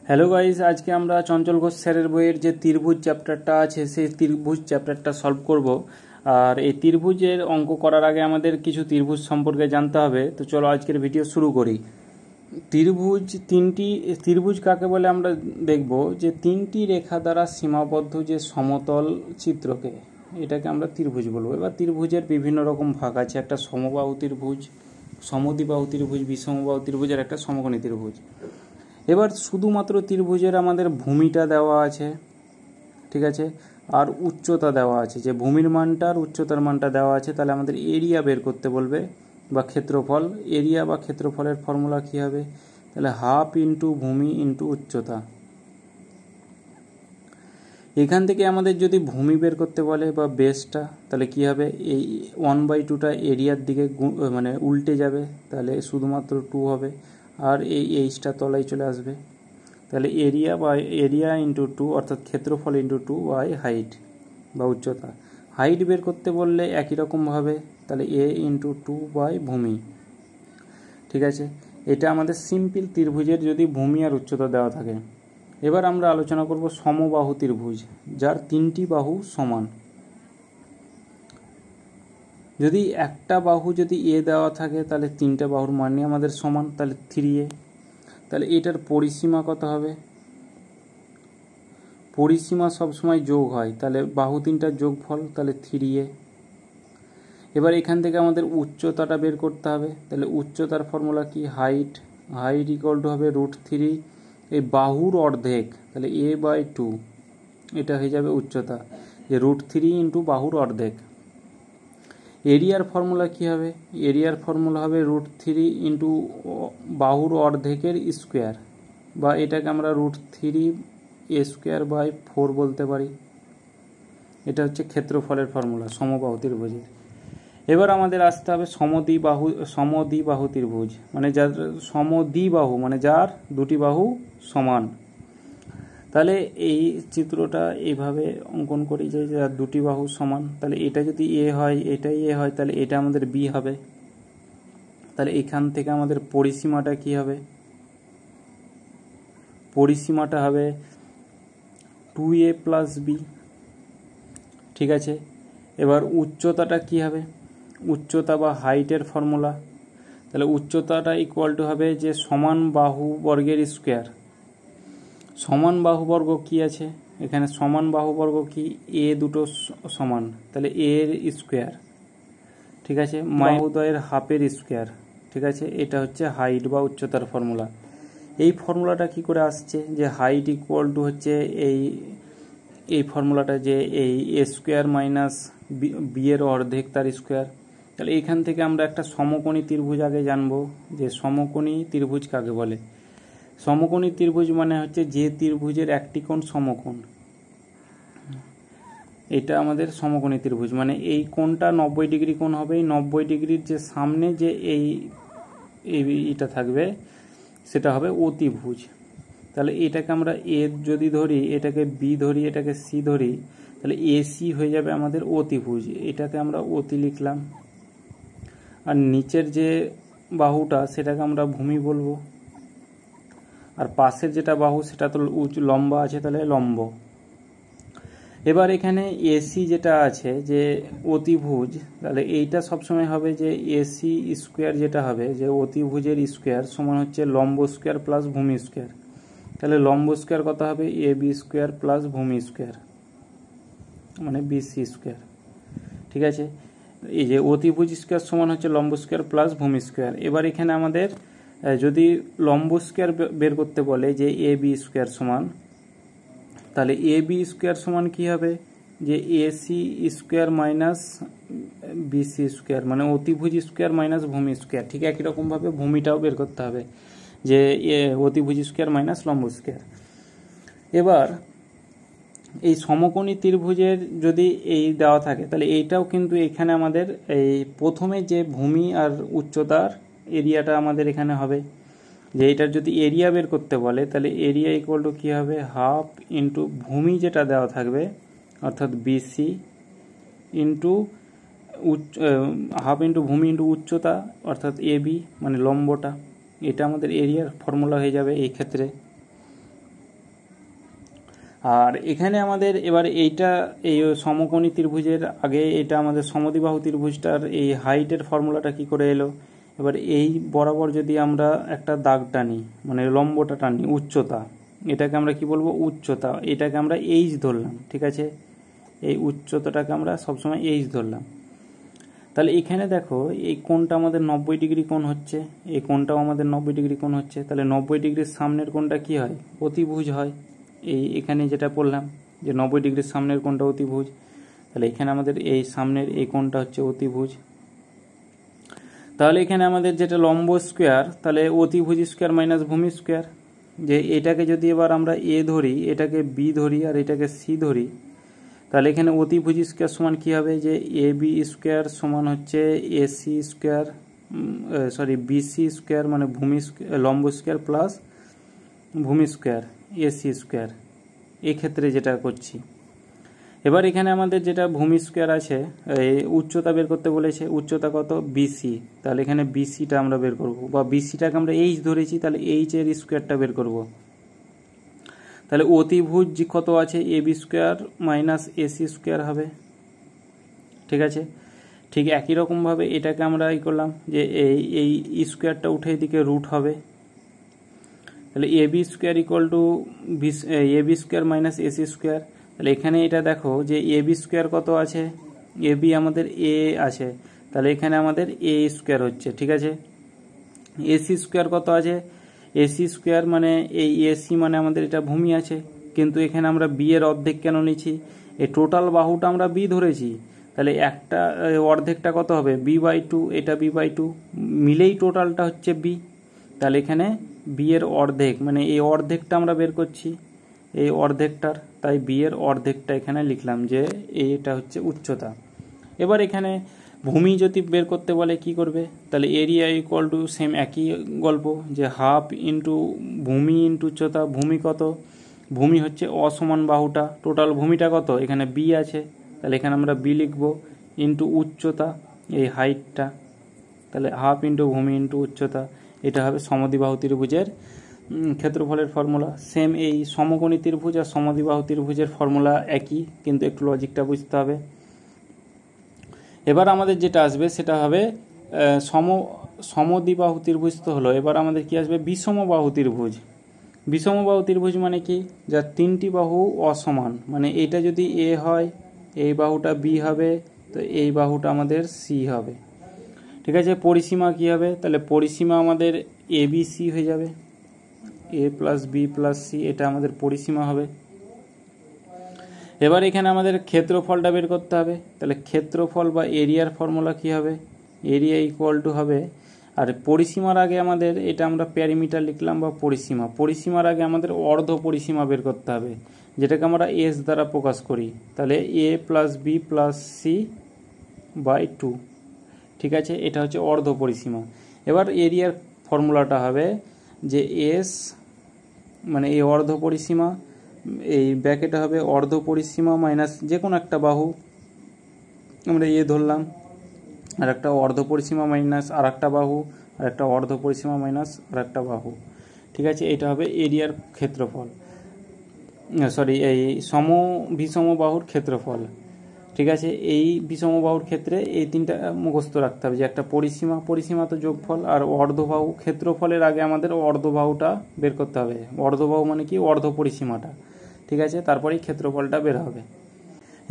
Hello guys, আজকে আমরা চঞ্চল ঘোষ স্যারের বইয়ের যে ত্রিভুজ চ্যাপ্টারটা আছে সেই ত্রিভুজ চ্যাপ্টারটা সলভ করব। আর এই ত্রিভুজের অঙ্ক করার আগে আমাদের কিছু ত্রিভুজ সম্পর্কে জানতে হবে। তো চলো আজকের ভিডিও শুরু করি। ত্রিভুজ কাকে বলে আমরা দেখব যে তিনটি রেখা দ্বারা সীমাবদ্ধ যে সমতল চিত্রকে, এটাকে আমরা ত্রিভুজ বলবো। এবার ত্রিভুজের বিভিন্ন রকম ভাগ আছে, একটা সমবাহু ত্রিভুজ, সমদ্বিবাহু ত্রিভুজ, বিষমবাহু ত্রিভুজ আর একটা সমকোণী ত্রিভুজ। এবার শুধুমাত্র ত্রিভুজের আমাদের ভূমিটা দেওয়া আছে, ঠিক আছে, আর উচ্চতা দেওয়া আছে, যে ভূমির মানটা আর উচ্চতার মানটা দেওয়া আছে। তাহলে আমাদের এরিয়া বের করতে বলবে বা ক্ষেত্রফল। এরিয়া বা ক্ষেত্রফলের ফর্মুলা কী হবে? তাহলে হাফ ইন্টু ভূমি ইন্টু উচ্চতা। এখান থেকে আমাদের যদি ভূমি বের করতে বলে বা বেসটা, তাহলে কী হবে? এই 1/2টা এরিয়ার দিকে মানে উল্টে যাবে, তাহলে শুধুমাত্র 2 হবে, আর এই এইচটা তলায় চলে আসবে। তাহলে এরিয়া ইন্টু 2 অর্থাৎ ক্ষেত্রফল ইন্টু 2 বাই হাইট বা উচ্চতা। হাইট বের করতে বললে একই রকমভাবে, তাহলে এ ইন্টু 2 বাই ভূমি, ঠিক আছে। এটা আমাদের সিম্পল ত্রিভুজের যদি ভূমি আর উচ্চতা দেওয়া থাকে। এবার আমরা আলোচনা করব সমবাহু ত্রিভুজ, যার তিনটি বাহু সমান। যদি একটা বাহু যদি এ দেওয়া থাকে, তাহলে তিনটা বাহুর মানই আমাদের সমান, তাহলে 3a। তাহলে এটার পরিসীমা কত হবে? পরিসীমা সবসময় যোগ হয়, তাহলে বাহু তিনটার যোগফল, তাহলে 3a। এবার এখান থেকে আমাদের উচ্চতাটা বের করতে হবে। তাহলে উচ্চতার ফর্মুলা কি? হাইট ইকুয়াল টু হবে √3 এই বাহুর অর্ধেক, তাহলে a/2, এটা হয়ে যাবে উচ্চতা, যে √3 ইন্টু বাহুর অর্ধেক। এরিয়ার ফর্মুলা কি হবে? এরিয়ার ফর্মুলা হবে √3 ইন্টু বাহুর অর্ধেকের স্কোয়ার, বা এটাকে আমরা √3a² / 4 বলতে পারি। এটা হচ্ছে ক্ষেত্রফলের ফর্মুলা সমবাহু ত্রিভুজের। এবার আমাদের আসতে হবে সমদ্বিবাহু ত্রিভুজ, মানে যার সমদ্বিবাহু মানে যার দুটি বাহু সমান। তাহলে এই চিত্রটা এইভাবে অঙ্কন করি যে যার দুটি বাহু সমান। তাহলে এটা যদি এ হয়, এটাই এ হয়, তাহলে এটা আমাদের বি হবে। তাহলে এখান থেকে আমাদের পরিসীমাটা কি হবে? পরিসীমাটা হবে 2a + b, ঠিক আছে। এবার উচ্চতাটা কি হবে? উচ্চতা বা হাইটের ফর্মুলা, তাহলে উচ্চতাটা ইকুয়াল টু হবে যে সমান বাহু বর্গের স্কোয়ার। সমান বাহুবর্গ কি আছে এখানে? সমান বাহুবর্গ কি? এ দুটো সমান, তাহলে এর স্কোয়ার, ঠিক আছে, বাহুদ্বয়ের হাফের স্কোয়ার, ঠিক আছে। এটা হচ্ছে হাইট বা উচ্চতার ফর্মুলা। এই ফর্মুলাটা কি করে আসছে? যে হাইট ইকুয়াল টু হচ্ছে এই ফর্মুলাটা, যে এই a² - b এর অর্ধেক তার স্কোয়ার। তাহলে এইখান থেকে আমরা একটা সমকোণী ত্রিভুজ আগে জানবো, যে সমকোণী ত্রিভুজ কাকে বলে। সমকোণী ত্রিভুজ মানে হচ্ছে যে ত্রিভুজের একটি কোণ সমকোণ, এটা আমাদের সমকোণী ত্রিভুজ। মানে এই কোণটা 90 ডিগ্রি কোণ হবে। এই 90 ডিগ্রির যে সামনে যে এইটা থাকবে সেটা হবে অতিভুজ। তাহলে এটাকে আমরা এ যদি ধরি, এটাকে বি ধরি, এটাকে সি ধরি, তাহলে এসি হয়ে যাবে আমাদের অতিভুজ। এটাকে আমরা অতি লিখলাম। আর নিচের যে বাহুটা সেটাকে আমরা ভূমি বলবো, আর পাশের যেটা বাহু সেটা তো লম্বা আছে, তাহলে লম্ব। এবার এখানে এসি যেটা আছে যে অতিভুজ, তাহলে এইটা সবসময় হবে যে এসি স্কোয়ার, যেটা হবে যে অতিভুজের স্কোয়ার সমান হচ্ছে লম্ব স্কোয়ার প্লাস ভূমি স্কোয়ার। তাহলে লম্ব স্কোয়ার কত হবে? ab² প্লাস ভূমি স্কোয়ার, মানে bc², ঠিক আছে। এই যে অতিভুজ স্কোয়ার সমান হচ্ছে লম্ব স্কোয়ার প্লাস ভূমি স্কোয়ার। এবার এখানে আমাদের যদি লম্ব স্কোয়ার বের করতে বলে যে ab² সমান, তাহলে ab² সমান কি হবে? যে ac² - bc², মানে অতিভুজ স্কোয়ার মাইনাস ভূমি স্কোয়ার। ঠিক একই রকমভাবে ভূমিটাও বের করতে হবে, যে অতিভুজ স্কোয়ার মাইনাস লম্ব স্কোয়ার। এবার এই সমকোণী ত্রিভুজের যদি এই দেওয়া থাকে, তাহলে এইটাও কিন্তু এখানে আমাদের এই প্রথমে যে ভূমি আর উচ্চতার এরিয়াটা আমাদের এখানে হবে। যে এইটার যদি এরিয়া বের করতে বলে, তাহলে এরিয়া ইকুয়াল টু কী হবে? হাফ ইন্টু ভূমি যেটা দেওয়া থাকবে অর্থাৎ বিসি ইন্টু হাফ ইন্টু ভূমি ইন্টু উচ্চতা অর্থাৎ এবি, মানে লম্বটা। এটা আমাদের এরিয়ার ফর্মুলা হয়ে যাবে এই ক্ষেত্রে। আর এখানে আমাদের এবার এইটা এই সমকোণী ত্রিভুজের আগে এটা আমাদের সমদ্বিবাহু ত্রিভুজটার এই হাইটের ফর্মুলাটা কি করে এলো। এবার এই বরাবর যদি আমরা একটা দাগ টানি, মানে লম্বটা টানি, উচ্চতা, এটাকে আমরা কি বলবো, উচ্চতা, এটাকে আমরা এইচ ধরলাম, ঠিক আছে। এই উচ্চতাটাকে আমরা সবসময় এইচ ধরলাম। তাহলে এখানে দেখো এই কোণটা আমাদের 90 ডিগ্রি কোণ হচ্ছে, এই কোণটাও আমাদের 90 ডিগ্রি কোণ হচ্ছে। তাহলে 90 ডিগ্রির সামনের কোণটা কি হয়, অতিভুজ হয়। এখানে যেটা বললাম যে 90 ডিগ্রির সামনের কোণটা অতিভুজ, তাহলে এখানে আমাদের এই সামনের এই কোণটা হচ্ছে অতিভুজ। তাহলে এখানে আমাদের যেটা লম্ব স্কোয়ার, তাহলে অতিভুজ স্কোয়ার মাইনাস ভূমি স্কোয়ার, যে এটাকে যদি এবার আমরা এ ধরি, এটাকে বি ধরি, আর এটাকে সি ধরি, তাহলে এখানে অতিভুজ স্কোয়ার সমান কী হবে, যে এ বি স্কোয়ার সমান হচ্ছে এসি স্কোয়ার, বিসি স্কোয়ার মানে ভূমি লম্ব স্কোয়ার প্লাস ভূমি স্কোয়ার এসি স্কোয়ার, এক্ষেত্রে যেটা করছি। এবার এখানে আমাদের যেটা ভূমি স্কোয়ার আছে, উচ্চতা বের করতে বলেছে, উচ্চতা কত, বিসি, তাহলে এখানে বিসিটা আমরা বের করব, বা বিসিটাকে আমরা এইচ ধরেছি, তাহলে এইচ এর স্কোয়ারটা বের করব। তাহলে অতিভুজ কত আছে, A B square minus AC square হবে, ঠিক আছে। ঠিক একই রকমভাবে এটাকে আমরা করলাম যে এই স্কোয়ারটা উঠে এদিকে রুট হবে, তাহলে A B square equal to A B square minus AC square. তাহলে এখানে এটা দেখো যে এ বি স্কোয়ার কত আছে, এ বি আমাদের এ আছে, তাহলে এখানে আমাদের এ স্কোয়ার হচ্ছে, ঠিক আছে। এসি স্কোয়ার কত আছে, এসি স্কোয়ার মানে এই এসি মানে আমাদের এটা ভূমি আছে, কিন্তু এখানে আমরা বি এর অর্ধেক কেন নিচ্ছি, এই টোটাল বাহুটা আমরা বি ধরেছি, তাহলে একটা অর্ধেকটা কত হবে, বি বাই টু, এটা বি বাই টু, মিলেই টোটালটা হচ্ছে বি। তাহলে এখানে বি এর অর্ধেক মানে এই অর্ধেকটা আমরা বের করছি, এই অর্ধেকটার, তাই বি এর অর্ধেকটা এখানে লিখলাম যে এটা হচ্ছে উচ্চতা। এবার এখানে ভূমি যদি বের করতে বলে কি করবে, তাহলে এরিয়া ইকুয়াল টু সেম একই গল্প, যে হাফ ইন্টু ভূমি ইন্টু উচ্চতা। ভূমি কত, ভূমি হচ্ছে অসমান বাহুটা, টোটাল ভূমিটা কত, এখানে বি আছে, তাহলে এখানে আমরা বি লিখব, ইন্টু উচ্চতা এই হাইটটা, তাহলে হাফ ইন্টু ভূমি ইন্টু উচ্চতা। এটা হবে সমদ্বিবাহু ত্রিভুজের ক্ষেত্রফলের ফর্মুলা। সেম এই সমকোণী ত্রিভুজ আর সমদ্বিবাহু ত্রিভুজের ফর্মুলা একই, কিন্তু একটু লজিকটা বুঝতে হবে। এবার আমাদের যেটা আসবে সেটা হবে সমদ্বিবাহু ত্রিভুজ তো হলো, এবার আমাদের কি আসবে, বিষমবাহু ত্রিভুজ। বিষমবাহু ত্রিভুজ মানে কি, যার তিনটি বাহু অসমান, মানে এটা যদি এ হয়, এই বাহুটা বি হবে, তো এই বাহুটা আমাদের সি হবে, ঠিক আছে। পরিসীমা কি হবে, তাহলে পরিসীমা আমাদের এ বি সি হয়ে যাবে, এ প্লাস বি প্লাস সি, এটা আমাদের পরিসীমা হবে। এবার এখানে আমাদের ক্ষেত্রফলটা বের করতে হবে, তাহলে ক্ষেত্রফল বা এরিয়ার ফর্মুলা কি হবে, এরিয়া ইকুয়াল টু হবে, আর পরিসীমার আগে আমাদের এটা আমরা প্যারিমিটার লিখলাম বা পরিসীমা, পরিসীমার আগে আমাদের অর্ধ পরিসীমা বের করতে হবে, যেটাকে আমরা এস দ্বারা প্রকাশ করি, তাহলে A plus B plus C by two, ঠিক আছে। এটা হচ্ছে অর্ধ পরিসীমা। এবার এরিয়ার ফর্মুলাটা হবে যে এস মানে এই অর্ধ পরিসীমা, এই ব্যাকেটে হবে অর্ধ পরিসীমা মাইনাস যে কোনো একটা বাহু, আমরা এ ধরলাম, আর একটা অর্ধ পরিসীমা মাইনাস আর একটা বাহু, আর একটা অর্ধ পরিসীমা মাইনাস আর একটা বাহু, ঠিক আছে। এটা হবে এরিয়ার ক্ষেত্রফল, এই বিষম বাহুর ক্ষেত্রফল, ঠিক আছে। এই বিষম বাহুর ক্ষেত্রে এই তিনটা মুখস্থ রাখতে হবে, যে একটা পরিসীমা, পরিসীমা তো যোগফল, আর অর্ধবাহু, ক্ষেত্রফলের আগে আমাদের অর্ধবাহুটা বের করতে হবে, অর্ধবাহু মানে কি, অর্ধ পরিসীমাটা, ঠিক আছে, তারপরেই ক্ষেত্রফলটা বের হবে।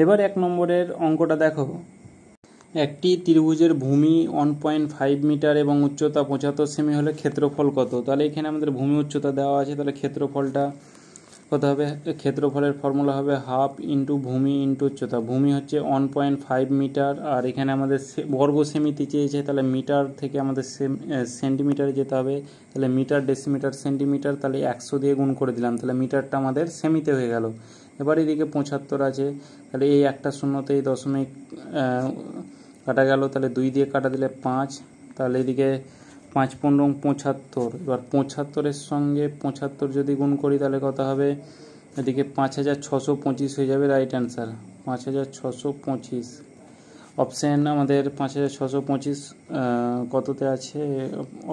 এবার 1 নম্বরের অঙ্কটা দেখো, একটি ত্রিভুজের ভূমি 1.5 মিটার এবং উচ্চতা 75 সেমি হলে ক্ষেত্রফল কত। তাহলে এখানে আমাদের ভূমি উচ্চতা দেওয়া আছে, তাহলে ক্ষেত্রফলটা কত হবে, ক্ষেত্রফলের ফর্মুলা হবে হাফ ইন্টু ভূমি ইন্টু উচ্চতা। ভূমি হচ্ছে 1.5 মিটার, আর এখানে আমাদের বর্গ সেমিতে চেয়েছে, তাহলে মিটার থেকে আমাদের সেন্টিমিটারে যেতে হবে, তাহলে মিটার ডেসিমিটার সেন্টিমিটার, তাহলে 100 দিয়ে গুণ করে দিলাম, তাহলে মিটারটা আমাদের সেমিতে হয়ে গেল। এবার এদিকে 75 আছে, তাহলে এই একটা শূন্যতে এই দশমিক কাটা গেল, তাহলে 2 দিয়ে কাটা দিলে 5, তাহলে এদিকে 5 15 75। এবার 75-এর সঙ্গে 75 যদি গুণ করি তাহলে কত হবে, এদিকে 5625 হয়ে যাবে, রাইট অ্যান্সার 5625। অপশান আমাদের 5625 কততে আছে,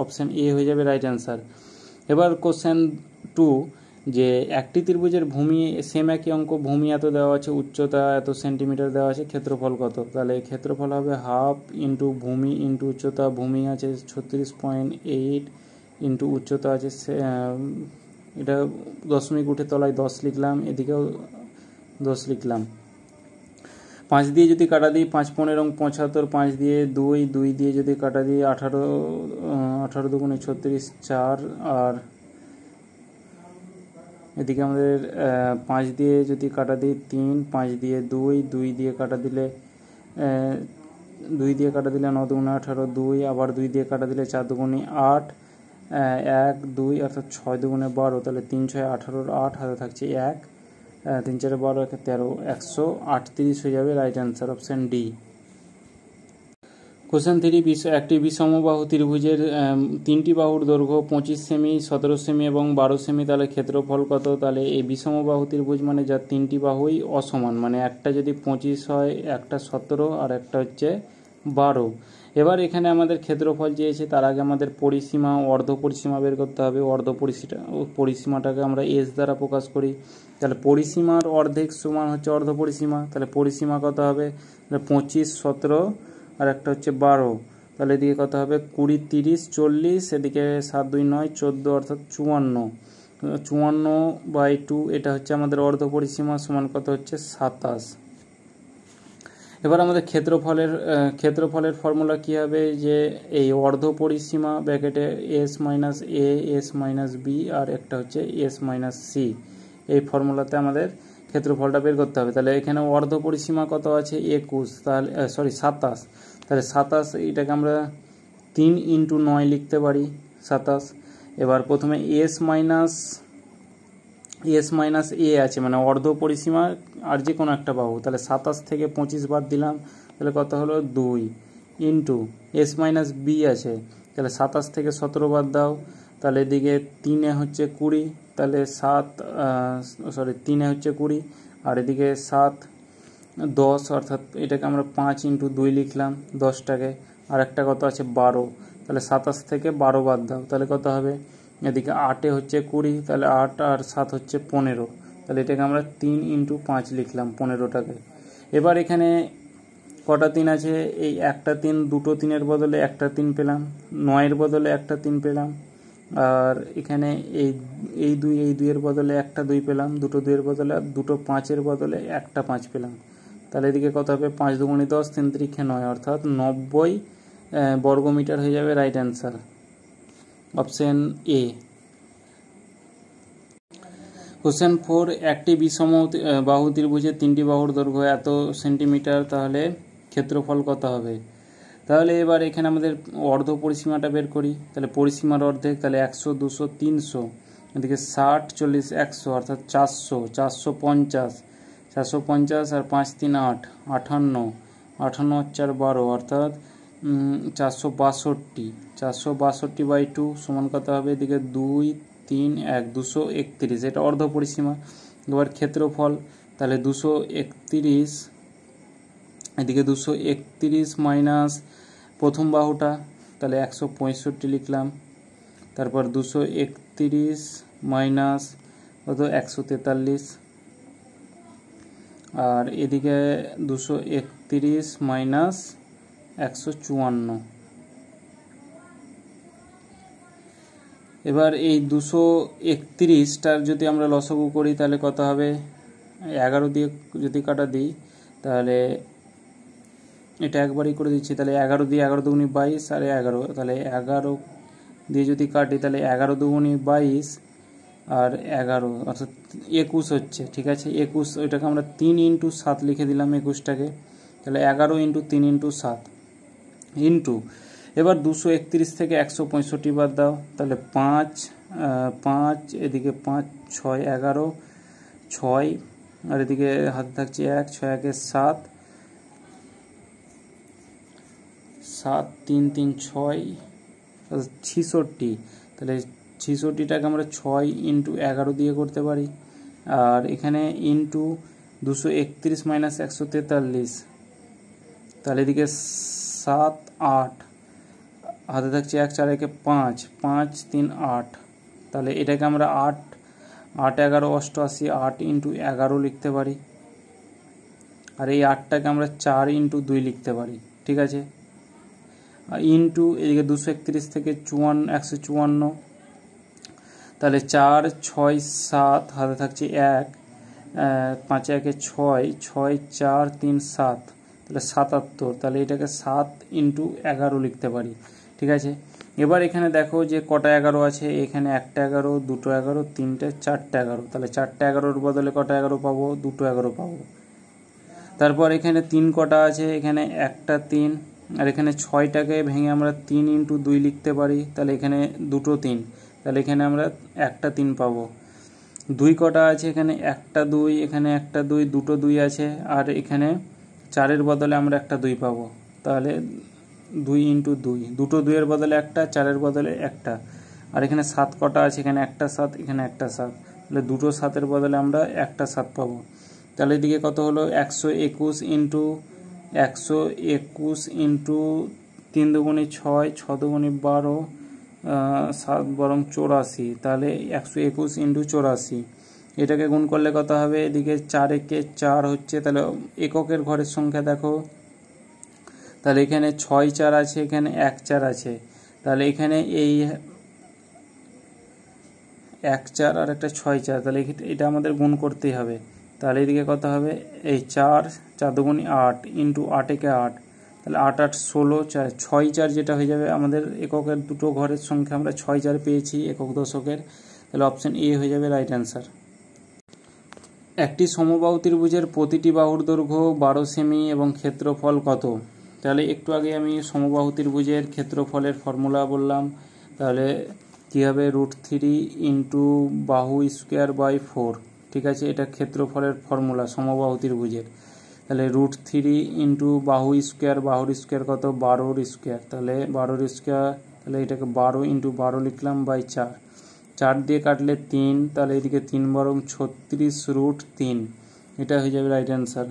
অপশান এ হয়ে যাবে রাইট অ্যান্সার। এবার কোশ্চেন 2, যে একটি ত্রিভুজের ভূমি সেম একই অঙ্ক, ভূমি এত দেওয়া আছে, উচ্চতা এত সেন্টিমিটার দেওয়া আছে, ক্ষেত্রফল কত, তাহলে ক্ষেত্রফল হবে হাফ ইন্টু ভূমি ইন্টু উচ্চতা। ভূমি আছে 36.8 ইন্টু উচ্চতা আছে এটা দশমিক উঠে তলায় 10 লিখলাম, এদিকেও 10 লিখলাম। 5 দিয়ে যদি কাটা দিই 5 15 75, 5 দিয়ে 2 দিয়ে যদি কাটা দিই 18 দুগুণে 36 4, আর এদিকে আমাদের 5 দিয়ে যদি কাটা দিই 3, 5 দিয়ে 2 দিয়ে কাটা দিলে 9 দুগুণে 18, 2 আবার 2 দিয়ে কাটা দিলে 4 দুগুণে 8, 1 2 অর্থাৎ 6 দুগুণে 12, তাহলে 3 6 18, 8 হাতে থাকছে 1, 3 4 12 13, 138 হয়ে যাবে। Right answer option D. Question 3, একটি বিষমবাহু ত্রিভুজের 3টি বাহুর দৈর্ঘ্য 25 সেমি, 17 সেমি এবং 12 সেমি, তাহলে ক্ষেত্রফল কত? তাহলে এই বিষমবাহু ত্রিভুজ মানে যার 3টি বাহুই অসমান, মানে একটা যদি 25 হয়, একটা 17 আর একটা হচ্ছে 12। এবার এখানে আমাদের ক্ষেত্রফল চেয়েছে, তার আগে আমাদের পরিসীমা অর্ধ পরিসীমা বের করতে হবে। অর্ধ পরিসীমাটাকে আমরা এস দ্বারা প্রকাশ করি, তাহলে পরিসীমার অর্ধেক সমান হচ্ছে অর্ধ পরিসীমা। তাহলে পরিসীমা কত হবে? 25 17 আর একটা হচ্ছে 12, তাহলে এদিকে কত হবে? 20 30 40, এদিকে 7 2 9 14 অর্থাৎ 54/2, এটা হচ্ছে আমাদের অর্ধ পরিসীমা, সমান কত হচ্ছে? 27। এবার আমাদের ক্ষেত্রফলের ফর্মুলা কী হবে? যে এই অর্ধ পরিসীমা ব্র্যাকেটে এস মাইনাস এ, এস মাইনাস বি, আর একটা হচ্ছে এস মাইনাস সি, এই ফর্মুলাতে আমাদের ক্ষেত্রফলটা বের করতে হবে। তাহলে এখানে অর্ধ পরিসীমা কত আছে? 21, তাহলে 27, তাহলে 27 এটাকে আমরা 3 × 9 লিখতে পারি 27। এবার প্রথমে এস মাইনাস এ আছে, মানে অর্ধ পরিসীমা আর যে কোনো একটা বাহু, তাহলে 27 থেকে 25 বাদ দিলাম, তাহলে কত হলো? 2 ইন্টু এস মাইনাস বি আছে, তাহলে 27 থেকে 17 বাদ দাও, তাহলে এদিকে 3 হচ্ছে 20, তাহলে 3 হচ্ছে 20, আর এদিকে 7 10, অর্থাৎ এটাকে আমরা 5 × 2 লিখলাম 10টাকে, আর একটা কত আছে? 12, তাহলে 27 থেকে 12 বাদ দাও, তাহলে কত হবে? এদিকে 8 হচ্ছে 20, তাহলে 8 আর 7 হচ্ছে 15, তাহলে এটাকে আমরা 3 × 5 লিখলাম 15টাকে। এবার এখানে কটা 3 আছে? এই একটা 3, দুটো 3-এর বদলে একটা 3 পেলাম, 9-এর বদলে একটা 3 পেলাম, আর এখানে এই 2-এর বদলে একটা 2 পেলাম, দুটো 2-এর বদলে, আর দুটো 5-এর বদলে একটা 5 পেলাম, তাহলে এদিকে কত হবে? 5 দুগুণে 10, 3 3 9, অর্থাৎ 90 বর্গমিটার হয়ে যাবে। Right answer option A. Question 4, একটি বিষমবাহু ত্রিভুজের 3টি বাহুর দৈর্ঘ্য এত সেন্টিমিটার, তাহলে ক্ষেত্রফল কত হবে? তাহলে এবার এখানে আমাদের অর্ধ পরিসীমাটা বের করি, তাহলে পরিসীমার অর্ধেক, তাহলে 100 200 300, এদিকে 60 40 100, অর্থাৎ 400 450 আর 5 3 8 58 58 4 12, অর্থাৎ 462/2 সমান কত হবে? এদিকে 2 3 1 231, এটা অর্ধ পরিসীমা। এবার ক্ষেত্রফল, তাহলে 231, এদিকে 231 মাইনাস প্রথম বাহুটা, তাহলে 165 লিখলাম, তারপর 231 মাইনাস কত? 143, আর এদিকে 231 মাইনাস 154। এবার এই 231টার যদি আমরা লসাগু করি, তাহলে কত হবে? 11 দিয়ে যদি কাটা দিই, তাহলে এটা একবারই করে দিচ্ছি, তাহলে 11 দিয়ে 11 দুগুণে 22 আর 11, তাহলে 11 দিয়ে যদি কাটি, তাহলে 11 দুগুণে 22 আর 11, অর্থাৎ 21 হচ্ছে। ঠিক আছে, 21, ওইটাকে আমরা 3 × 7 লিখে দিলাম 21টাকে, তাহলে 11 × 3 × 7 ইন্টু, এবার 231 থেকে 165 বাদ দাও, তাহলে 5 এদিকে 5 6 11 6, আর এদিকে হাতে থাকছে 1 6 1 7 7 3 3 6 66, তাহলে 66টাকে আমরা 6 × 11 দিয়ে করতে পারি, আর এখানে ইন্টু 231 মাইনাস 143, তাহলে এদিকে 7 8, হাতে থাকছে 1 4 1 5 5 3 8, তাহলে এটাকে আমরা 8 11 88, 8 ইন্টু 11 লিখতে পারি, আর এই 8টাকে আমরা 4 ইন্টু 2 লিখতে পারি, ঠিক আছে। ইন্টু এদিকে 231 থেকে 154, তাহলে 4 6 7, হাতে থাকছে 1, 5 1 6, 6 4 3 7, তাহলে 77, তাহলে এটাকে 7 ইন্টু 11 লিখতে পারি, ঠিক আছে। এবার এখানে দেখো যে কটা 11 আছে, এখানে একটা 11, দুটো 11, তিনটে, চারটে 11, তাহলে চারটে 11-র বদলে কটা 11 পাবো, দুটো 11 পাবো। তারপর এখানে 3 কটা আছে, এখানে একটা 3, আর এখানে 6টাকে ভেঙে আমরা 3 ইন্টু 2 লিখতে পারি, তাহলে এখানে দুটো 3, তাহলে এখানে আমরা একটা 3 পাবো। 2 কটা আছে, এখানে একটা 2, এখানে একটা 2, দুটো 2 আছে, আর এখানে 4-এর বদলে আমরা একটা 2 পাবো, তাহলে 2 ইন্টু 2, দুটো 2-এর বদলে একটা, 4-এর বদলে একটা। আর এখানে 7 কটা আছে, এখানে একটা 7, এখানে একটা 7, তাহলে দুটো 7-এর বদলে আমরা একটা 7 পাবো। তাহলে এদিকে কত হলো, 121 ইন্টু 121 ইন্টু 3 দুগুণে 6, 6 দুগুণে 12, 7 বরং 84, তাহলে 121 ইন্টু 84, এটাকে গুণ করলে কত হবে, এদিকে 4 একে 4 হচ্ছে, তাহলে এককের ঘরের সংখ্যা দেখো, তাহলে এখানে 6 4 আছে, এখানে 1 4 আছে, তাহলে এখানে এই 1 4 আর একটা 6 4, তাহলে এটা আমাদের গুণ করতেই হবে। তাহলে এদিকে কত হবে, এই 4 4 দুগুণে 8 ইন্টু 8 একে 8, তাহলে 8 8 16, 6 4 যেটা হয়ে যাবে আমাদের এককের দুটো ঘরের সংখ্যা, আমরা 6 4 পেয়েছি একক দশকের, তাহলে অপশন এ হয়ে যাবে রাইট অ্যান্সার। একটি সমবাহু ত্রিভুজের প্রতিটি বাহুর দৈর্ঘ্য 12 সেমি এবং ক্ষেত্রফল কত? তাহলে একটু আগে আমি সমবাহু ত্রিভুজের ক্ষেত্রফলের ফর্মুলা বললাম, তাহলে কী হবে, √3 ইন্টু বাহু স্কোয়ার বাই 4, ঠিক আছে, এটা ক্ষেত্রফলের ফর্মুলা সমবাহু ত্রিভুজের। তাহলে √3 ইন্টু বাহুর স্কোয়ার কত, 12-র স্কোয়ার, তাহলে 12-র স্কোয়ার, তাহলে এটাকে 12 ইন্টু 12 লিখলাম বাই 4, 4 দিয়ে কাটলে 3, তাহলে এদিকে 3 বরং 36 √3, এটা হয়ে যাবে রাইট অ্যান্সার।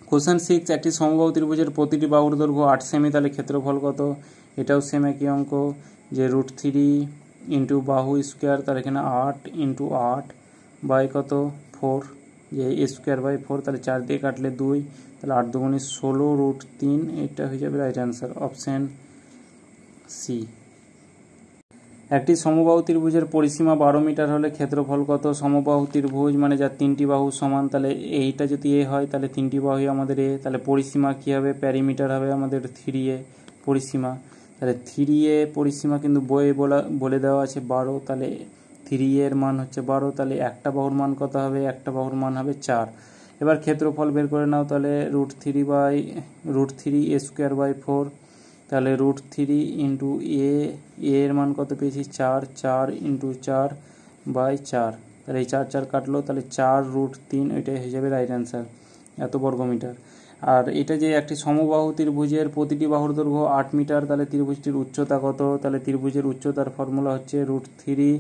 কোশ্চেন 6, একটি সমবাহু ত্রিভুজের প্রতিটি বাহুর দৈর্ঘ্য 8 সেমি, তাহলে ক্ষেত্রফল কত? এটাও সেম একই অঙ্ক, যে √3 ইন্টু বাহু স্কোয়ার, তাহলে এখানে 8 ইন্টু 8 বাই কত 4, যে স্কোয়ার বাই 4, তাহলে 4 দিয়ে কাটলে 2, তাহলে 8 দুগুণে 16 √3, এটা হয়ে যাবে রাইট অ্যান্সার, অপশান সি। একটি সমবাহু ত্রিভুজের পরিসীমা 12 মিটার হলে ক্ষেত্রফল কত? সমবাহু ত্রিভুজ মানে যার 3টি বাহু সমান, তাহলে এইটা যদি এ হয় তাহলে 3টি বাহুই আমাদের এ, তাহলে পরিসীমা কী হবে, প্যারিমিটার হবে আমাদের 3a পরিসীমা, তাহলে 3a পরিসীমা কিন্তু বইয়ে বলে দেওয়া আছে 12, তাহলে 3a এর মান হচ্ছে 12, তাহলে একটা বাহুর মান কত হবে, একটা বাহুর মান হবে 4। এবার ক্ষেত্রফল বের করে নাও, তাহলে √3 a স্কোয়ার বাই 4, তাহলে √3 ইন্টু এর মান কত পেয়েছি 4, 4 ইন্টু 4 বাই 4, তাহলে এই 4 4 কাটলো, তাহলে 4 √3, এটাই হয়ে যাবে রাইট অ্যান্সার, এত বর্গমিটার। আর এটা যে একটি সমবাহু ত্রিভুজের প্রতিটি বাহুর দৈর্ঘ্য 8 মিটার, তাহলে ত্রিভুজটির উচ্চতা কত? তাহলে ত্রিভুজের উচ্চতার ফর্মুলা হচ্ছে √3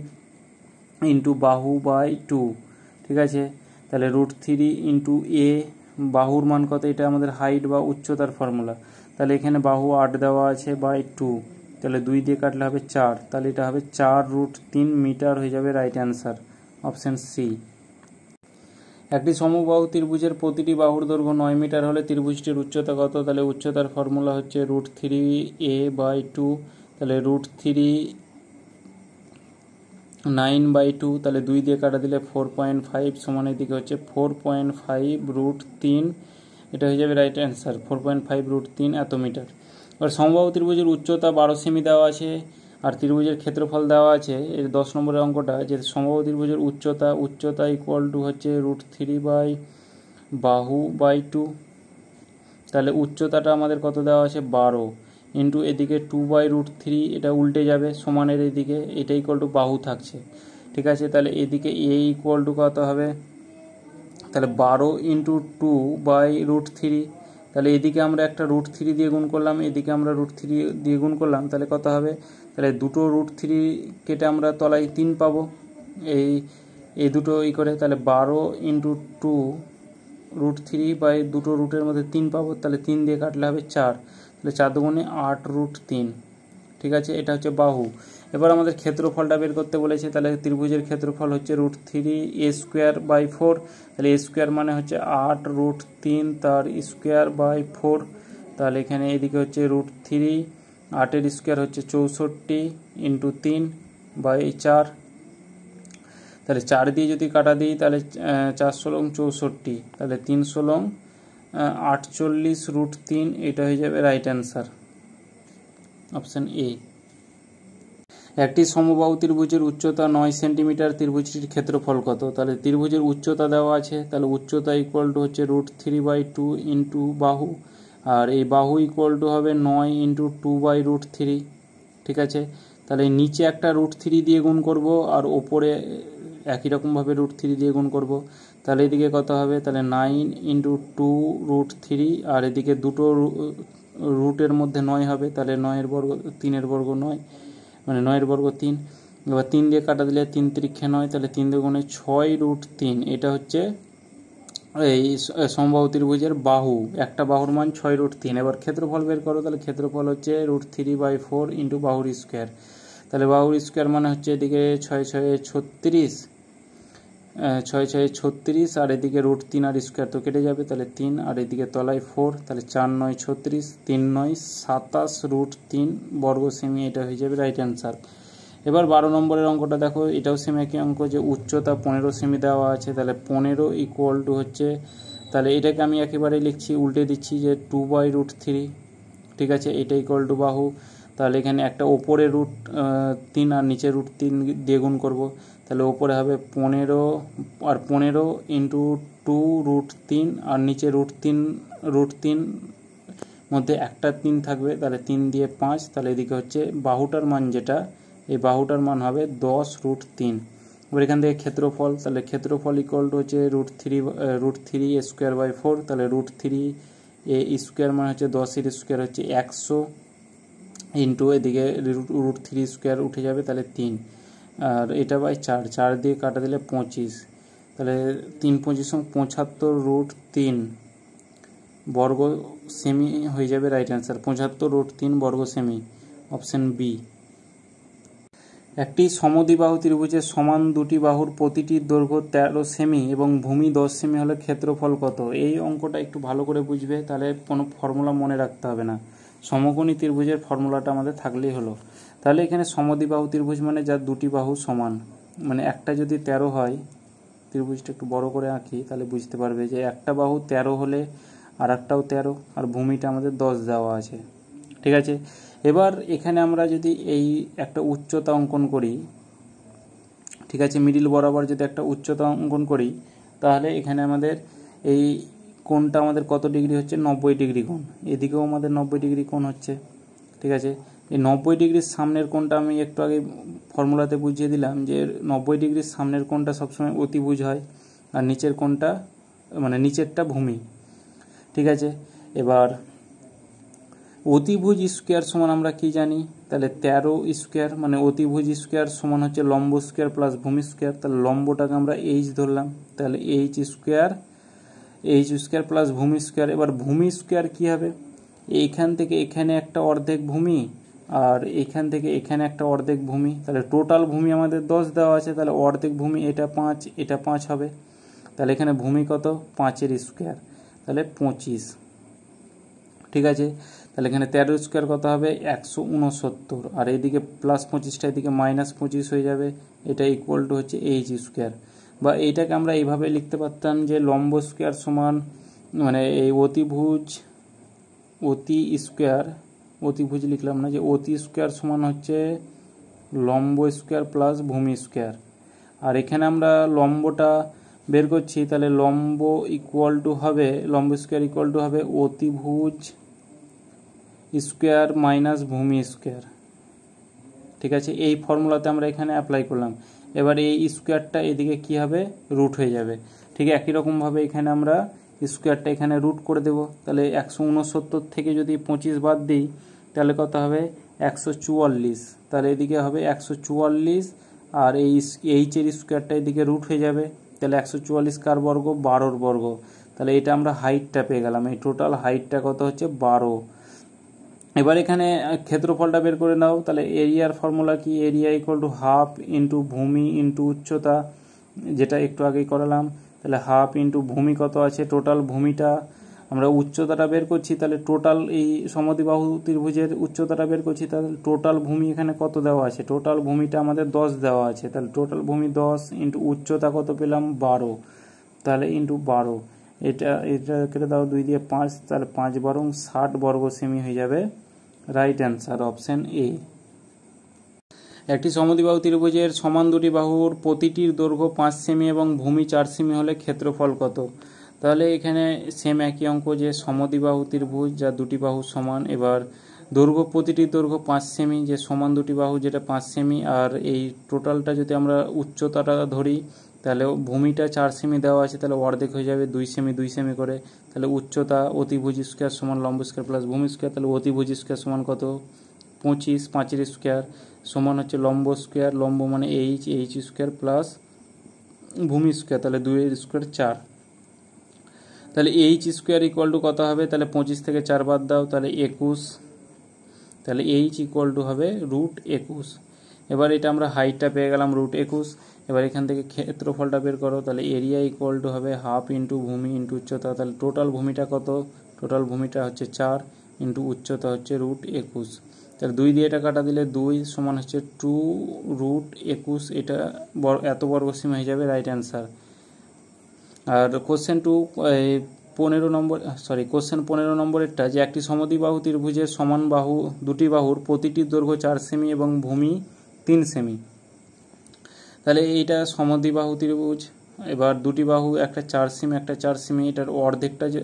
ইন্টু বাহু বাই 2, ঠিক আছে। তাহলে √3 ইন্টু এ, বাহুর মান কত, এটা আমাদের হাইট বা উচ্চতার ফর্মুলা, তাহলে এখানে বাহু 8 দেওয়া আছে বাই 2, তাহলে 2 দিয়ে কাটলে হবে 4, তাহলে এটা হবে 4 √3 মিটার, হয়ে যাবে রাইট অ্যান্সার, অপশান সি। একটি সমবাহু ত্রিভুজের প্রতিটি বাহুর দৈর্ঘ্য 9 মিটার হলে ত্রিভুজটির উচ্চতা কত? তাহলে উচ্চতার ফর্মুলা হচ্ছে √3a বাই 2, তাহলে √3 9/2, তাহলে 2 দিয়ে কাটা দিলে 4.5 সমান এদিকে হচ্ছে 4.5 √3, এটা হয়ে যাবে রাইট অ্যান্সার, 4.5 √3 এত মিটার। এবার সমবাহু ত্রিভুজের উচ্চতা 12 সেমি দেওয়া আছে, আর ত্রিভুজের ক্ষেত্রফল দেওয়া আছে, এর 10 নম্বরের অঙ্কটা, যে সমবাহু ত্রিভুজের উচ্চতা ইকুয়াল টু হচ্ছে √3 বাই বাহু বাই 2, তাহলে উচ্চতাটা আমাদের কত দেওয়া আছে 12 ইন্টু এদিকে 2/√3, এটা উল্টে যাবে সমানের এদিকে, এটা ইকুয়াল টু বাহু থাকছে, ঠিক আছে। তাহলে এদিকে এ ইকুয়াল টু কত হবে, তাহলে 12 ইন্টু 2/√3, তাহলে এদিকে আমরা একটা √3 দিয়ে গুণ করলাম, এদিকে আমরা √3 দিয়ে গুণ করলাম, তাহলে কত হবে, তাহলে দুটো √3 কেটে আমরা তলায় 3 পাবো, এই দুটো করে, তাহলে 12 ইন্টু 2√3 বাই দুটো রুটের মধ্যে 3 পাবো, তাহলে 3 দিয়ে কাটলে হবে 4, তাহলে 4 দুগুণে 8 √3, ঠিক আছে, এটা হচ্ছে বাহু। এবার আমাদের ক্ষেত্রফলটা বের করতে বলেছে, তাহলে ত্রিভুজের ক্ষেত্রফল হচ্ছে √3a²/4, তাহলে a স্কোয়ার মানে হচ্ছে 8√3 তার স্কোয়ার/4, তাহলে এখানে এদিকে হচ্ছে √3, 8-এর স্কোয়ার হচ্ছে 64 × 3/4, তাহলে 4 দিয়ে যদি কাটা দিই তাহলে 4 × 64, তাহলে 3 × 48√3, এটা হয়ে যাবে রাইট অ্যান্সার, অপশান এ। একটি সমবাহু ত্রিভুজের উচ্চতা 9 সেন্টিমিটার, ত্রিভুজটির ক্ষেত্রফল কত? তাহলে ত্রিভুজের উচ্চতা দেওয়া আছে, তাহলে উচ্চতা ইকুয়াল টু হচ্ছে √3/2 ইন্টু বাহু, আর এই বাহু ইকুয়াল টু হবে 9 × 2/√3, ঠিক আছে। তাহলে নিচে একটা √3 দিয়ে গুণ করব আর ওপরে একই রকমভাবে √3 দিয়ে গুণ করব, তাহলে এদিকে কত হবে? তাহলে 9 × 2√3, আর এদিকে দুটো রুটের মধ্যে 9 হবে, তাহলে 9-এর বর্গ 3-এর বর্গ 9, মানে 9-এর বর্গ 3। এবার 3 দিয়ে কাটা দিলে 3 × 3 = 9, তাহলে 3 × 2 = 6√3, এটা হচ্ছে এই সমবাহু ত্রিভুজের বাহু, একটা বাহুর মান 6√3। এবার ক্ষেত্রফল বের করো, তাহলে ক্ষেত্রফল হচ্ছে √3/4 × বাহুর স্কোয়ার, তাহলে বাহুর স্কোয়ার মানে হচ্ছে এদিকে 6 × 6 = 36, আর এদিকে √3 আর স্কোয়ার তো কেটে যাবে, তাহলে 3, আর এদিকে তলায় 4, তাহলে 4 × 9 = 36, 3 × 9 = 27√3 বর্গ সেমি, এটা হয়ে যাবে রাইট অ্যান্সার। এবার 12 নম্বরের অঙ্কটা দেখো, এটাও সেমি একই অঙ্ক, যে উচ্চতা 15 সেমি দেওয়া আছে, তাহলে 15 ইকুয়াল টু হচ্ছে, তাহলে এটাকে আমি একেবারেই লিখছি, উল্টে দিচ্ছি যে 2/√3, ঠিক আছে, এটা ইকুয়াল টু বাহু, তাহলে এখানে একটা ওপরে √3 আর নিচে √3 দিয়ে গুণ করব, তাহলে ওপরে হবে 15 আর 15 × 2√3, আর নিচে √3 মধ্যে একটা 3 থাকবে, তাহলে 3 দিয়ে 5, তাহলে এদিকে হচ্ছে বাহুটার মান যেটা, এই বাহুটার মান হবে 10√3। এবার এখান থেকে ক্ষেত্রফল, তাহলে ক্ষেত্রফল ইকুয়াল টু হচ্ছে √3a²/4, তাহলে √3a² মানে হচ্ছে 10-এর স্কোয়ার হচ্ছে 100 ইন্টু এদিকে √3² উঠে যাবে, তাহলে 3, আর এটা বাই 4, 4 দিয়ে কাটা দিলে 25, তাহলে 3 × 25 = 75√3 বর্গ সেমি হয়ে যাবে রাইট অ্যান্সার, 75√3 বর্গ সেমি, অপশান বি। একটি সমদ্বিবাহু ত্রিভুজের সমান দুটি বাহুর প্রতিটির দৈর্ঘ্য 13 সেমি এবং ভূমি 10 সেমি হলে ক্ষেত্রফল কত? এই অঙ্কটা একটু ভালো করে বুঝবে, তাহলে কোনো ফর্মুলা মনে রাখতে হবে না, সমকোণী ত্রিভুজের ফর্মুলাটা আমাদের থাকলেই হলো। তাহলে এখানে সমদ্বিবাহু ত্রিভুজ মানে যার দুটি বাহু সমান, মানে একটা যদি 13 হয়, ত্রিভুজটা একটু বড় করে আঁকি তাহলে বুঝতে পারবে যে একটা বাহু 13 হলে আর একটাও 13, আর ভূমিটা আমাদের 10 দেওয়া আছে, ঠিক আছে। এবার এখানে আমরা যদি এই একটা উচ্চতা অঙ্কন করি, ঠিক আছে, মিডিল বরাবর যদি একটা উচ্চতা অঙ্কন করি, তাহলে এখানে আমাদের এই কোণটা আমাদের কত ডিগ্রি হচ্ছে? 90 ডিগ্রি কোণ, এদিকেও আমাদের 90 ডিগ্রি কোণ হচ্ছে, ঠিক আছে। এই 90 ডিগ্রির সামনের কোণটা আমি একটু আগে ফর্মুলাতে বুঝিয়ে দিলাম যে 90 ডিগ্রির সামনের কোণটা সবসময় অতিভুজ হয়, আর নিচের কোণটা মানে নিচেরটা ভূমি, ঠিক আছে। এবার অতিভুজ স্কোয়ার সমান আমরা কি জানি? তাহলে 13² মানে অতিভুজ স্কোয়ার সমান হচ্ছে লম্ব স্কোয়ার প্লাস ভূমি স্কোয়ার, তাহলে লম্বটাকে আমরা এইচ ধরলাম, তাহলে এইচ স্কোয়ার প্লাস ভূমি স্কোয়ার। এবার ভূমি স্কোয়ার কী হবে? এইখান থেকে এখানে একটা অর্ধেক ভূমি, আর এইখান থেকে এখানে একটা অর্ধেক ভূমি, তাহলে টোটাল ভূমি আমাদের 10 দেওয়া আছে, তাহলে অর্ধেক ভূমি এটা 5, এটা 5 হবে, তাহলে এখানে ভূমি কত? 5-এর স্কোয়ার, তাহলে 25, ঠিক আছে। তাহলে এখানে 13² কত হবে? 169, আর এইদিকে প্লাস 25টা এদিকে মাইনাস 25 হয়ে যাবে, এটা ইকুয়াল টু হচ্ছে এইচ স্কোয়ার। বা এইটাকে আমরা এইভাবে লিখতে পারতাম যে লম্ব স্কোয়ার সমান, মানে এই অতিভুজ লিখলাম না, যে অতি স্কোয়ার সমান হচ্ছে লম্ব স্কোয়ার প্লাস ভূমি স্কোয়ার। আর এখানে আমরা লম্বটা বের করছি, তাহলে লম্ব স্কোয়ার ইকুয়াল টু হবে অতিভুজ স্কোয়ার মাইনাস ভূমি স্কোয়ার, ঠিক আছে। এই ফর্মুলাতে আমরা এখানে অ্যাপ্লাই করলাম। এবার এই স্কোয়ারটা এদিকে কি হবে? রুট হয়ে যাবে, ঠিক একই রকমভাবে এখানে আমরা স্কোয়ারটা এখানে রুট করে দেব, তাহলে 169 থেকে যদি 25 বাদ দিই তাহলে কত হবে? 144, তাহলে এদিকে হবে 144, আর এই এইচের স্কোয়ারটা এদিকে রুট হয়ে যাবে, তাহলে 144 কার বর্গ? 12-র বর্গ, তাহলে এটা আমরা হাইটটা পেয়ে গেলাম, এই টোটাল হাইটটা কত হচ্ছে? 12। এবার এখানে ক্ষেত্রফলটা বের করে নাও। তাহলে এরিয়ার ফর্মুলা কি, area equal to half into ভূমি ইন্টু উচ্চতা, যেটা একটু আগেই করালাম। তাহলে হাফ ইন্টু ভূমি কত আছে, টোটাল ভূমিটা, আমরা উচ্চতাটা বের করছি, তাহলে টোটাল এই সমদ্বিবাহু ত্রিভুজের উচ্চতাটা বের করছি, তাহলে টোটাল ভূমি এখানে কত দেওয়া আছে, টোটাল ভূমিটা আমাদের 10 দেওয়া আছে। তাহলে টোটাল ভূমি 10 ইন্টু উচ্চতা কত পেলাম 12, তাহলে ইন্টু 12, এটা কেটে দাও 2 দিয়ে 5, তাহলে 5 বরং 60 বর্গ সেমি হয়ে যাবে। Right answer option A. একটি সমদ্বিবাহু ত্রিভুজের সমান দুটি বাহুর প্রতিটির দৈর্ঘ্য 5 সেমি এবং ভূমি 4 সেমি হলে ক্ষেত্রফল কত। তাহলে এখানে সেম একই অঙ্ক, যে সমদ্বিবাহু ত্রিভুজ যা দুটি বাহু সমান, এবার দৈর্ঘ্য প্রতিটির দৈর্ঘ্য 5 সেমি, যে সমান দুটি বাহু যেটা 5 সেমি, আর এই টোটালটা যদি আমরা উচ্চতাটা ধরি তাহলে ভূমিটা 4 সেমি দেওয়া আছে, তাহলে অর্ধেক হয়ে যাবে 2 সেমি 2 সেমি করে। তাহলে উচ্চতা অতিভুজ স্কোয়ার সমান লম্ব স্কোয়ার প্লাস ভূমি স্কোয়ার, তাহলে অতিভুজ স্কোয়ার সমান কত 25, 5 স্কোয়ার সমান হচ্ছে লম্ব স্কোয়ার, লম্ব মানে এইচ স্কোয়ার প্লাস ভূমি স্কোয়ার, তাহলে 2 স্কোয়ার 4, তাহলে এইচ স্কোয়ার ইকুয়াল টু কত হবে, তাহলে 25 থেকে 4 বাদ দাও, তাহলে 21, তাহলে এইচ ইকুয়াল টু হবে √21। এবার এটা আমরা হাইটটা পেয়ে গেলাম √21। এবার এখান থেকে ক্ষেত্রফলটা বের করো, তাহলে এরিয়া ইকুয়াল টু হবে হাফ ইন্টু ভূমি ইন্টু উচ্চতা, তাহলে টোটাল ভূমিটা কত, টোটাল ভূমিটা হচ্ছে 4 ইন্টু উচ্চতা হচ্ছে √21, তাহলে 2 দিয়ে এটা কাটা দিলে 2 সমান হচ্ছে 2√21, এটা এত বর্গ সীমা হয়ে যাবে। Right answer. আর কোশ্চেন 15 নম্বরেরটা, যে একটি সমদ্বিবাহু ত্রিভুজের সমান বাহু দুটি বাহুর প্রতিটির দৈর্ঘ্য 4 সেমি এবং ভূমি 3 সেমি। তাহলে এইটা সমদ্বিবাহু ত্রিভুজ, এবার দুটি বাহু একটা 4 সেমি একটা 4 সেমি, এটার অর্ধেকটা, যে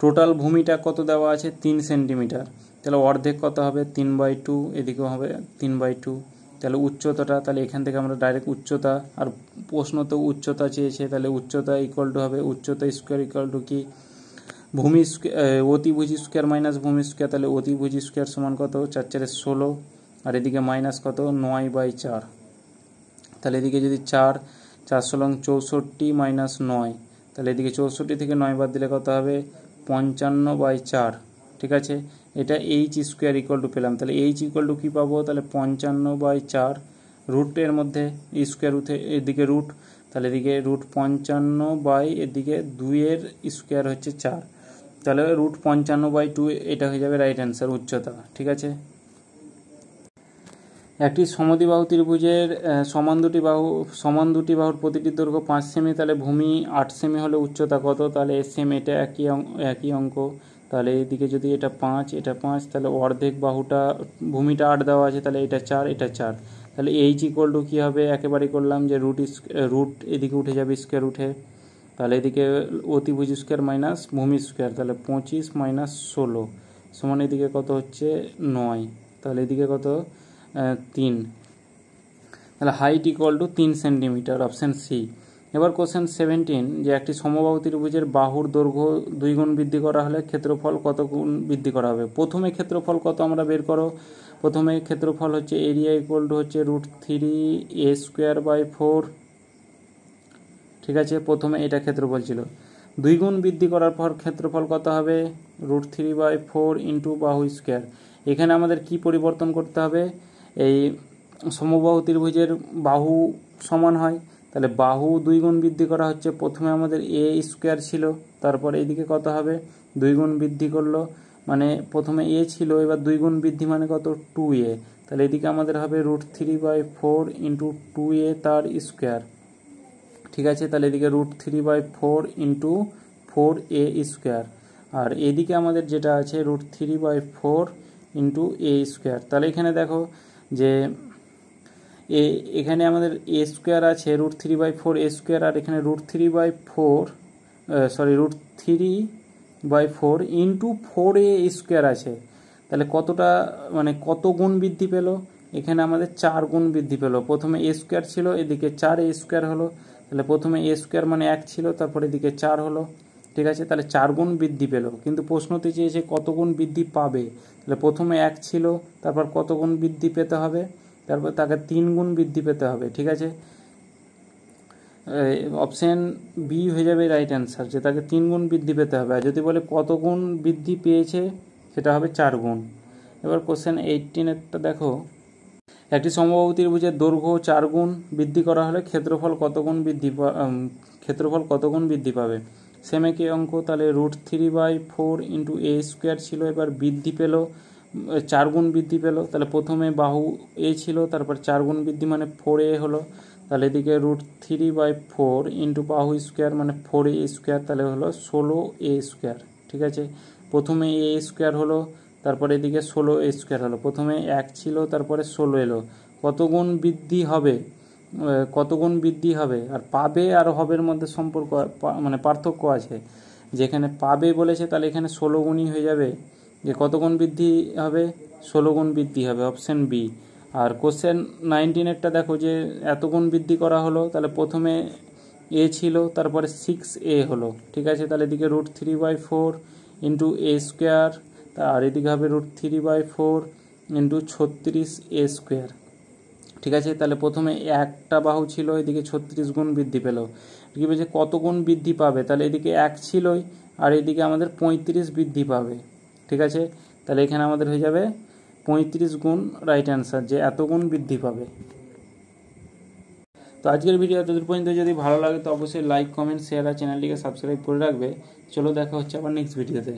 টোটাল ভূমিটা কত দেওয়া আছে 3 সেন্টিমিটার, তাহলে অর্ধেক কত হবে 3/2, এদিকেও হবে 3/2। তাহলে উচ্চতাটা, তাহলে এখান থেকে আমরা ডাইরেক্ট উচ্চতা, আর প্রশ্ন তো উচ্চতা চেয়েছে, তাহলে উচ্চতা ইকুয়াল টু হবে উচ্চতা স্কোয়ার ইকুয়াল টু কি ভূমি অতিভুজ স্কোয়ার মাইনাস ভূমি স্কোয়ার, তাহলে অতিভুজ স্কোয়ার সমান কত 4 4 16, আর এদিকে মাইনাস কত 9/4, তাহলে এদিকে যদি 4 4 16 64 মাইনাস 9, তাহলে এদিকে 64 থেকে 9 বাদ দিলে কত হবে 55/4, ঠিক আছে। এটা এইচ স্কোয়ার ইকুয়াল টু পেলাম, তাহলে এইচ ইকুয়াল টু কী পাবো, তাহলে 55/4, রুটের মধ্যে স্কোয়ার উঠে এদিকে রুট, তাহলে এদিকে √55 এদিকে 2 স্কোয়ার হচ্ছে 4, তাহলে √55/2, এটা হয়ে যাবে রাইট অ্যান্সার উচ্চতা, ঠিক আছে। একটি সমদ্বিবাহু ত্রিভুজের সমান দুটি বাহুর প্রতিটির দৈর্ঘ্য 5 সেমি, তাহলে ভূমি 8 সেমি হলে উচ্চতা কত, তাহলে সেম এটা একই অঙ্ক। তাহলে এদিকে যদি এটা 5 এটা 5, তাহলে অর্ধেক বাহুটা ভূমিটা 8 দেওয়া আছে, তাহলে এটা 4 এটা 4, তাহলে এইচ ইকুয়াল টু কী হবে, একেবারেই করলাম যে রুট এদিকে উঠে যাবে স্কোয়ার উঠে, তাহলে এদিকে অতিভুজ স্কোয়ার মাইনাস ভূমি স্কোয়ার, তাহলে 25 মাইনাস 16 সমান এদিকে কত হচ্ছে 9, তাহলে এদিকে কত 3, তাহলে height equal to 3 centimetre, option C. এবার কোশ্চেন 17, যে একটি সমবাহু ত্রিভুজের বাহুর দৈর্ঘ্য 2 গুণ বৃদ্ধি করা হলে ক্ষেত্রফল কত গুণ বৃদ্ধি করা হবে। প্রথমে ক্ষেত্রফল কত আমরা বের করো, প্রথমে ক্ষেত্রফল হচ্ছে এরিয়া ইকুয়াল টু হচ্ছে √3a²/4, ঠিক আছে। প্রথমে এটা ক্ষেত্রফল ছিল, 2 গুণ বৃদ্ধি করার পর ক্ষেত্রফল কত হবে √3/4 ইন্টু বাহু স্কোয়ার। এখানে আমাদের কি পরিবর্তন করতে হবে, এই সমবাহু ত্রিভুজের বাহু সমান হয়, তাহলে বাহু 2 গুণ বৃদ্ধি করা হচ্ছে, প্রথমে আমাদের a স্কোয়ার ছিল, তারপরে এইদিকে কত হবে 2 গুণ বৃদ্ধি করলো, মানে প্রথমে a ছিল, এবার 2 গুণ বৃদ্ধি মানে কত 2a, তাহলে এদিকে আমাদের হবে √3/4 ইন্টু 2a তার স্কোয়ার, ঠিক আছে। তাহলে এদিকে √3/4 ইন্টু 4a স্কোয়ার, আর এদিকে আমাদের যেটা আছে √3/4 ইন্টু a স্কোয়ার। তাহলে এখানে দেখো যে এখানে আমাদের a স্কোয়ার আছে √3/4 a স্কোয়ার, আর এখানে √3/4 ইন্টু 4a স্কোয়ার আছে, তাহলে কতটা মানে কত গুণ বৃদ্ধি পেল, এখানে আমাদের 4 গুণ বৃদ্ধি পেল। প্রথমে a স্কোয়ার ছিল, এদিকে 4a স্কোয়ার হলো, তাহলে প্রথমে a স্কোয়ার মানে 1 ছিল, তারপর এদিকে 4 হলো, ঠিক আছে। তাহলে 4 গুণ বৃদ্ধি পেল, কিন্তু প্রশ্নতে চেয়েছে কত গুণ বৃদ্ধি পাবে, তাহলে প্রথমে 1 ছিল, তারপর কত গুণ বৃদ্ধি পেতে হবে, তারপর তাকে 3 গুণ বৃদ্ধি পেতে হবে, ঠিক আছে। অপশান বি হয়ে যাবে রাইট অ্যান্সার, যে তাকে 3 গুণ বৃদ্ধি পেতে হবে। আর যদি বলে কত গুণ বৃদ্ধি পেয়েছে, সেটা হবে 4 গুণ। এবার কোশ্চেন 18-এরটা দেখো, একটি সমবাহু ত্রিভুজের দৈর্ঘ্য 4 গুণ বৃদ্ধি করা হলে ক্ষেত্রফল কত গুণ বৃদ্ধি পাবে। সেম একই অঙ্ক, তাহলে √3/4 ইন্টু এ স্কোয়ার ছিল, এবার বৃদ্ধি পেল 4 গুণ বৃদ্ধি পেল, তাহলে প্রথমে বাহু এ ছিল, তারপর 4 গুণ বৃদ্ধি মানে 4a হলো, তাহলে এদিকে √3/4 ইন্টু বাহু স্কোয়ার মানে 4a স্কোয়ার, তাহলে হলো 16a স্কোয়ার। ঠিক আছে, প্রথমে এ স্কোয়ার হলো, তারপরে এদিকে 16a স্কোয়ার হলো, প্রথমে 1 ছিল তারপরে 16 এলো, কত গুণ বৃদ্ধি হবে আর পাবে আর হবের মধ্যে সম্পর্ক মানে পার্থক্য আছে। যেখানে পাবে বলেছে তাহলে এখানে 16 গুণই হয়ে যাবে, যে কত গুণ বৃদ্ধি হবে, 16 গুণ বৃদ্ধি হবে, অপশান বি। আর কোশ্চেন 19-এরটা দেখো, যে এত গুণ বৃদ্ধি করা হলো, তাহলে প্রথমে এ ছিল তারপরে 6a হলো। ঠিক আছে, তাহলে এদিকে √3/4 ইন্টু এ স্কোয়ার, আর এদিকে হবে √3/4 ইন্টু 36a স্কোয়ার। ঠিক আছে, তাহলে প্রথমে একটা বাহু ছিল, এদিকে 36 গুণ বৃদ্ধি পেল। কী বলছে কত গুণ বৃদ্ধি পাবে, তাহলে এদিকে 1 ছিলই, আর এদিকে আমাদের 35 বৃদ্ধি পাবে। ঠিক আছে, তাহলে এখানে আমাদের হয়ে যাবে 35 গুণ রাইট অ্যান্সার, যে এত গুণ বৃদ্ধি পাবে। তো আজকের ভিডিও এতদূর পর্যন্ত, যদি ভালো লাগে তো অবশ্যই লাইক, কমেন্ট, শেয়ার আর চ্যানেলটিকে সাবস্ক্রাইব করে রাখবে। চলো দেখা হচ্ছে আবার নেক্সট ভিডিওতে।